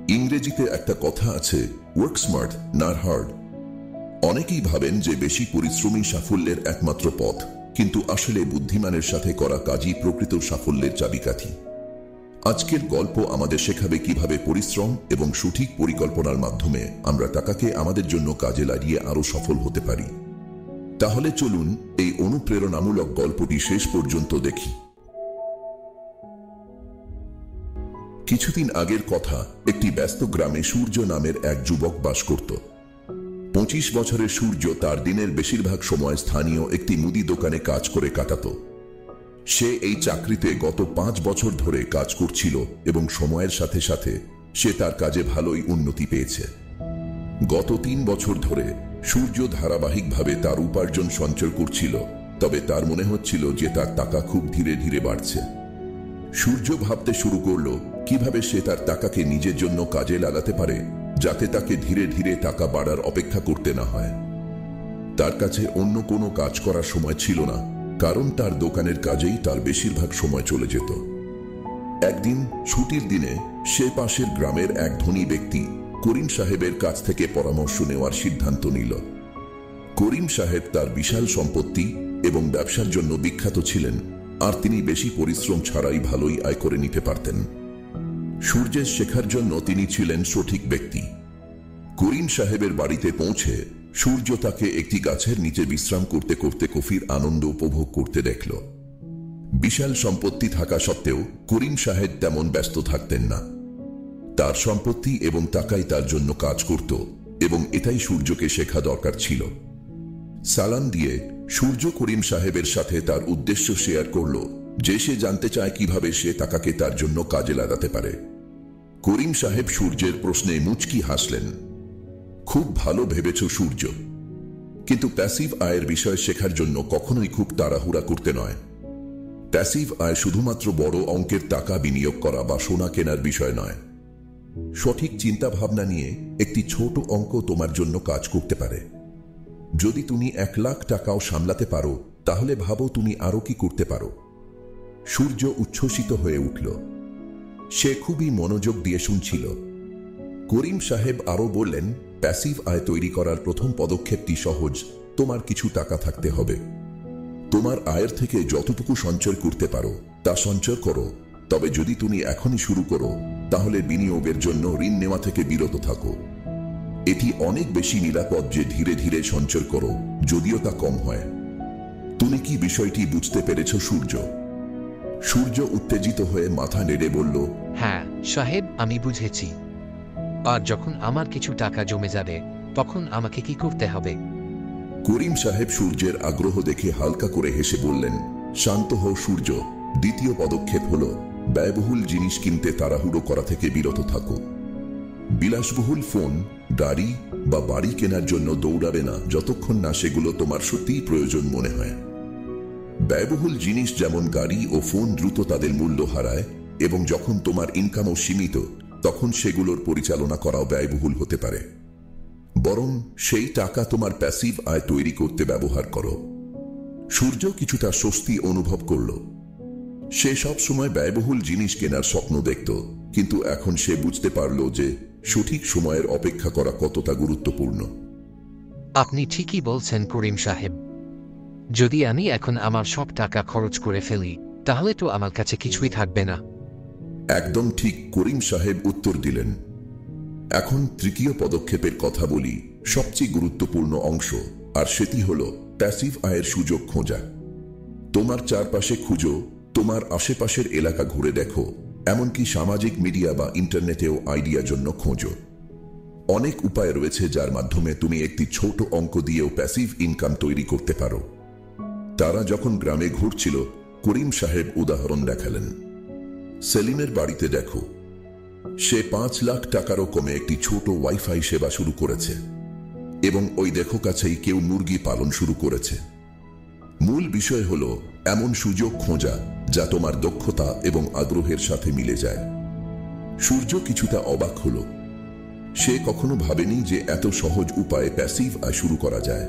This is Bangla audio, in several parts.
ইংরেজিতে একটা কথা আছে, ওয়ার্ক স্মার্ট নট হার্ড। অনেকেই ভাবেন যে বেশি পরিশ্রমী সাফল্যের একমাত্র পথ, কিন্তু আসলে বুদ্ধিমানের সাথে করা কাজই প্রকৃত সাফল্যের চাবিকাঠি। আজকের গল্প আমাদের শেখাবে কিভাবে পরিশ্রম এবং সঠিক পরিকল্পনার মাধ্যমে আমরা টাকাকে আমাদের জন্য কাজে লাগিয়ে আরো সফল হতে পারি। তাহলে চলুন এই অনুপ্রেরণামূলক গল্পটি শেষ পর্যন্ত দেখি। কিছুদিন আগের কথা, একটি ব্যস্ত গ্রামে সূর্য নামের এক যুবক বাস করত। 25 বছরের সূর্য তার দিনের বেশিরভাগ সময় স্থানীয় একটি মুদি দোকানে কাজ করে কাটাত। সে এই চাকরিতে গত 5 বছর ধরে কাজ করছিল এবং সময়ের সাথে সাথে সে তার কাজে ভালোই উন্নতি পেয়েছে। গত 3 বছর ধরে সূর্য ধারাবাহিকভাবে তার উপার্জন সঞ্চয় করছিল, তবে তার মনে হচ্ছিল যে তার টাকা খুব ধীরে ধীরে বাড়ছে। সূর্য ভাবতে শুরু করল কিভাবে সে তার টাকাকে নিজের জন্য কাজে লাগাতে পারে, যাতে তাকে ধীরে ধীরে টাকা বাড়ার অপেক্ষা করতে না হয়। তার কাছে অন্য কোনো কাজ করার সময় ছিল না, কারণ তার দোকানের কাজেই তার বেশিরভাগ সময় চলে যেত। একদিন ছুটির দিনে সে পাশের গ্রামের এক ধনী ব্যক্তি করিম সাহেবের কাছ থেকে পরামর্শ নেওয়ার সিদ্ধান্ত নিল। করিম সাহেব তার বিশাল সম্পত্তি এবং ব্যবসার জন্য বিখ্যাত ছিলেন, আর তিনি বেশি পরিশ্রম ছাড়াই ভালোই আয় করে নিতে পারতেন। সূর্যের শেখার জন্য তিনি ছিলেন সঠিক ব্যক্তি। করিম সাহেবের বাড়িতে পৌঁছে সূর্য তাকে একটি গাছের নিচে বিশ্রাম করতে করতে কফির আনন্দ উপভোগ করতে দেখল। বিশাল সম্পত্তি থাকা সত্ত্বেও করিম সাহেব তেমন ব্যস্ত থাকতেন না। তার সম্পত্তি এবং টাকাই তার জন্য কাজ করত, এবং এটাই সূর্যকে শেখা দরকার ছিল। সালাম দিয়ে সূর্য করিম সাহেবের সাথে তার উদ্দেশ্য শেয়ার করল যে সে জানতে চায় কিভাবে সে টাকাকে তার জন্য কাজে লাগাতে পারে। করিম সাহেব সূর্যের প্রশ্নে মুচকি হাসলেন। খুব ভালো ভেবেছ সূর্য, কিন্তু প্যাসিভ আয়ের বিষয় শেখার জন্য কখনোই খুব তাড়াহুড়া করতে নয়। প্যাসিভ আয় শুধুমাত্র বড় অঙ্কের টাকা বিনিয়োগ করা বা সোনা কেনার বিষয় নয়। সঠিক চিন্তা ভাবনা নিয়ে একটি ছোট অঙ্ক তোমার জন্য কাজ করতে পারে। যদি তুমি 1 লাখ টাকাও সামলাতে পারো, তাহলে ভাবো তুমি আরো কি করতে পারো। সূর্য উচ্ছ্বসিত হয়ে উঠল। সে খুবই মনোযোগ দিয়ে শুনছিল। করিম সাহেব আরো বললেন, প্যাসিভ আয় তৈরি করার প্রথম পদক্ষেপটি সহজ। তোমার কিছু টাকা থাকতে হবে। তোমার আয়ের থেকে যতটুকু সঞ্চয় করতে পারো তা সঞ্চয় করো, তবে যদি তুমি এখনই শুরু করো, তাহলে বিনিয়োগের জন্য ঋণ নেওয়া থেকে বিরত থাকো। এটি অনেক বেশি নিরাপদ যে ধীরে ধীরে সঞ্চয় করো, যদিও তা কম হয়। তুমি কি বিষয়টি বুঝতে পেরেছ সূর্য? সূর্য উত্তেজিত হয়ে মাথা নেড়ে বলল, হ্যাঁ সাহেব, আমি বুঝেছি। আর যখন আমার কিছু টাকা জমে যাবে, তখন আমাকে কি করতে হবে? করিম সাহেব সূর্যের আগ্রহ দেখে হালকা করে হেসে বললেন, শান্ত হও সূর্য। দ্বিতীয় পদক্ষেপ হলো ব্যয়বহুল জিনিস কিনতে তাড়াহুড়ো করা থেকে বিরত থাকো। বিলাসবহুল ফোন, গাড়ি বা বাড়ি কেনার জন্য দৌড়াবে না যতক্ষণ না সেগুলো তোমার সত্যিই প্রয়োজন মনে হয়। ব্যয়বহুল জিনিস যেমন গাড়ি ও ফোন দ্রুত তাদের মূল্য হারায়, এবং যখন তোমার ইনকামও সীমিত, তখন সেগুলোর পরিচালনা করাও ব্যয়বহুল হতে পারে। বরং সেই টাকা তোমার প্যাসিভ আয় তৈরি করতে ব্যবহার করো। সূর্য কিছুটা স্বস্তি অনুভব করল। সে সব সময় ব্যয়বহুল জিনিস কেনার স্বপ্ন দেখত, কিন্তু এখন সে বুঝতে পারল যে সঠিক সময়ের অপেক্ষা করা কতটা গুরুত্বপূর্ণ। আপনি ঠিকই বলছেন করিম সাহেব। যদি আমি এখন আমার সব টাকা খরচ করে ফেলি, তাহলে তো আমার কাছে কিছুই থাকবে না। একদম ঠিক, করিম সাহেব উত্তর দিলেন। এখন তৃতীয় পদক্ষেপের কথা বলি, সবচেয়ে গুরুত্বপূর্ণ অংশ, আর সেটি হলো প্যাসিভ আয়ের সুযোগ খোঁজা। তোমার চারপাশে খুঁজো, তোমার আশেপাশের এলাকা ঘুরে দেখো, এমনকি সামাজিক মিডিয়া বা ইন্টারনেটেও আইডিয়ার জন্য খোঁজো। অনেক উপায় রয়েছে যার মাধ্যমে তুমি একটি ছোট অঙ্ক দিয়েও প্যাসিভ ইনকাম তৈরি করতে পারো। তারা যখন গ্রামে ঘুরছিল, করিম সাহেব উদাহরণ দেখালেন। সেলিমের বাড়িতে দেখো, সে 5 লাখ টাকারও কমে একটি ছোট ওয়াইফাই সেবা শুরু করেছে, এবং ওই দেখো কাছেই কেউ মুরগি পালন শুরু করেছে। মূল বিষয় হলো এমন সুযোগ খোঁজা যা তোমার দক্ষতা এবং আগ্রহের সাথে মিলে যায়। সূর্য কিছুটা অবাক হলো। সে কখনো ভাবেনি যে এত সহজ উপায়ে প্যাসিভ আয় শুরু করা যায়।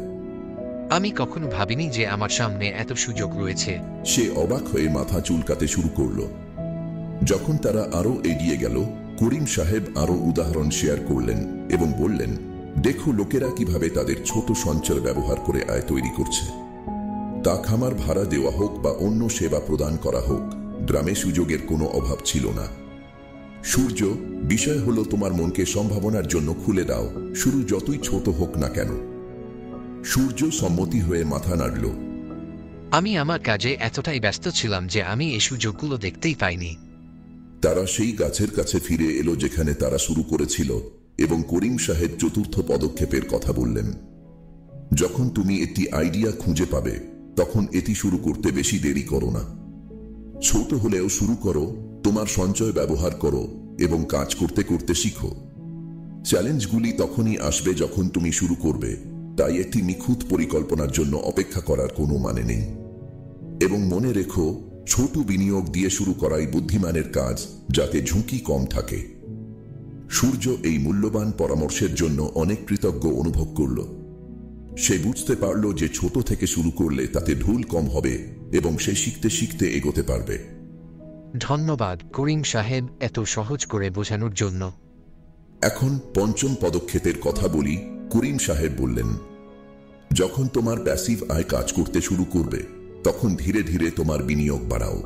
আমি কখনো ভাবিনি যে আমার সামনে এত সুযোগ রয়েছে। সে অবাক হয়ে মাথা চুলকাতে শুরু করল। যখন তারা আরো এগিয়ে গেল, করিম সাহেব আরো উদাহরণ শেয়ার করলেন এবং বললেন, দেখো লোকেরা কিভাবে তাদের ছোট সঞ্চয় ব্যবহার করে আয় তৈরি করছে। তা খামার ভাড়া দেওয়া হোক বা অন্য সেবা প্রদান করা হোক, গ্রামে সুযোগের কোনো অভাব ছিল না। সূর্য, বিষয় হলো তোমার মনকে সম্ভাবনার জন্য খুলে দাও, শুরু যতই ছোট হোক না কেন। সূর্য সম্মতি হয়ে মাথা নাড়ল। আমি আমার কাজে এতটাই ব্যস্ত ছিলাম যে আমি এই সুযোগগুলো দেখতেই পাইনি। তারা সেই গাছের কাছে ফিরে এলো যেখানে তারা শুরু করেছিল এবং করিম সাহেব চতুর্থ পদক্ষেপের কথা বললেন। যখন তুমি একটি আইডিয়া খুঁজে পাবে তখন এটি শুরু করতে বেশি দেরি করো না। ছোট হলেও শুরু করো, তোমার সঞ্চয় ব্যবহার করো এবং কাজ করতে করতে শিখো। চ্যালেঞ্জগুলি তখনই আসবে যখন তুমি শুরু করবে, তাই একটি নিখুঁত পরিকল্পনার জন্য অপেক্ষা করার কোনো মানে নেই। এবং মনে রেখো, ছোট বিনিয়োগ দিয়ে শুরু করাই বুদ্ধিমানের কাজ, যাতে ঝুঁকি কম থাকে। সূর্য এই মূল্যবান পরামর্শের জন্য অনেক কৃতজ্ঞ অনুভব করল। সে বুঝতে পারল যে ছোট থেকে শুরু করলে তাতে ভুল কম হবে এবং সে শিখতে শিখতে এগোতে পারবে। ধন্যবাদ করিম সাহেব এত সহজ করে বোঝানোর জন্য। এখন পঞ্চম পদক্ষেপের কথা বলি। করিম সাহেব বললেন, যখন তোমার প্যাসিভ আয় কাজ করতে শুরু করবে তখন ধীরে ধীরে তোমার বিনিয়োগ বাড়াও।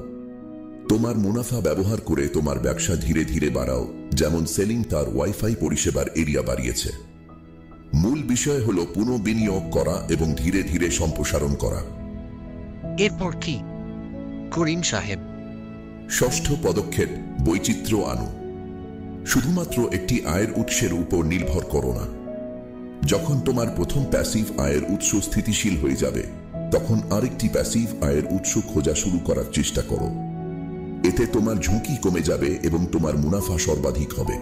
তোমার মুনাফা ব্যবহার করে তোমার ব্যবসা ধীরে ধীরে বাড়াও, যেমন সেলিং তার ওয়াইফাই পরিষেবার এরিয়া বাড়িয়েছে। মূল বিষয় হলো পুনঃ বিনিয়োগ করা এবং ধীরে ধীরে সম্প্রসারণ করা। এরপর কি করিম সাহেব? ষষ্ঠ পদক্ষেপ, বৈচিত্র্য আনো। শুধুমাত্র একটি আয়ের উৎসের উপর নির্ভর করো না। যখন তোমার প্রথম প্যাসিভ আয়ের উৎস স্থিতিশীল হয়ে যাবে তখন আরেকটি প্যাসিভ আয়ের উৎস খোঁজা শুরু করার চেষ্টা করো। এতে তোমার ঝুঁকি কমে যাবে এবং তোমার মুনাফা সর্বাধিক হবে।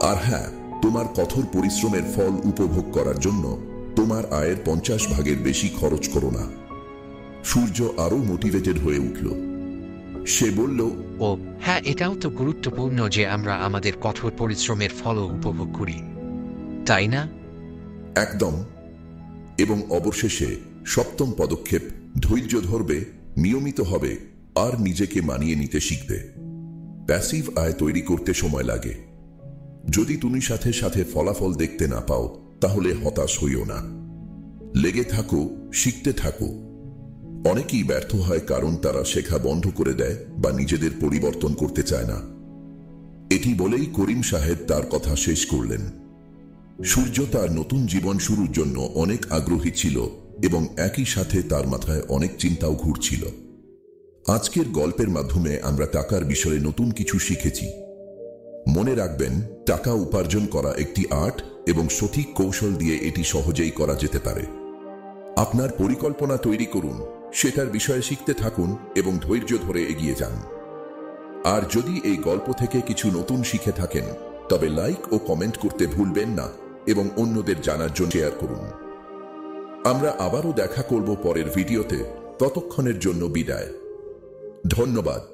আর হ্যাঁ, তোমার কঠোর পরিশ্রমের ফল উপভোগ করার জন্য তোমার আয়ের 50% বেশি খরচ করো না। সূর্য আরো মোটিভেটেড হয়ে উঠল। সে বলল, ও হ্যাঁ, এটাও তো গুরুত্বপূর্ণ যে আমরা আমাদের কঠোর পরিশ্রমের ফলও উপভোগ করি, তাই না? একদম। এবং অবশেষে সপ্তম পদক্ষেপ, ধৈর্য ধরবে, নিয়মিত হবে আর নিজেকে মানিয়ে নিতে শিখবে। প্যাসিভ আয় তৈরি করতে সময় লাগে। যদি তুমি সাথে সাথে ফলাফল দেখতে না পাও তাহলে হতাশ হইও না। লেগে থাকো, শিখতে থাকো। অনেকেই ব্যর্থ হয় কারণ তারা শেখা বন্ধ করে দেয় বা নিজেদের পরিবর্তন করতে চায় না। এটি বলেই করিম সাহেব তার কথা শেষ করলেন। সূর্য তার নতুন জীবন শুরুর জন্য অনেক আগ্রহী ছিল এবং একই সাথে তার মাথায় অনেক চিন্তাও ঘুরছিল। আজকের গল্পের মাধ্যমে আমরা টাকার বিষয়ে নতুন কিছু শিখেছি। মনে রাখবেন, টাকা উপার্জন করা একটি আর্ট এবং সঠিক কৌশল দিয়ে এটি সহজেই করা যেতে পারে। আপনার পরিকল্পনা তৈরি করুন, সেটার বিষয়ে শিখতে থাকুন এবং ধৈর্য ধরে এগিয়ে যান। আর যদি এই গল্প থেকে কিছু নতুন শিখে থাকেন তবে লাইক ও কমেন্ট করতে ভুলবেন না এবং অন্যদের জানার জন্য শেয়ার করুন। আমরা আবারও দেখা করব পরের ভিডিওতে। ততক্ষণের জন্য বিদায়। ধন্যবাদ।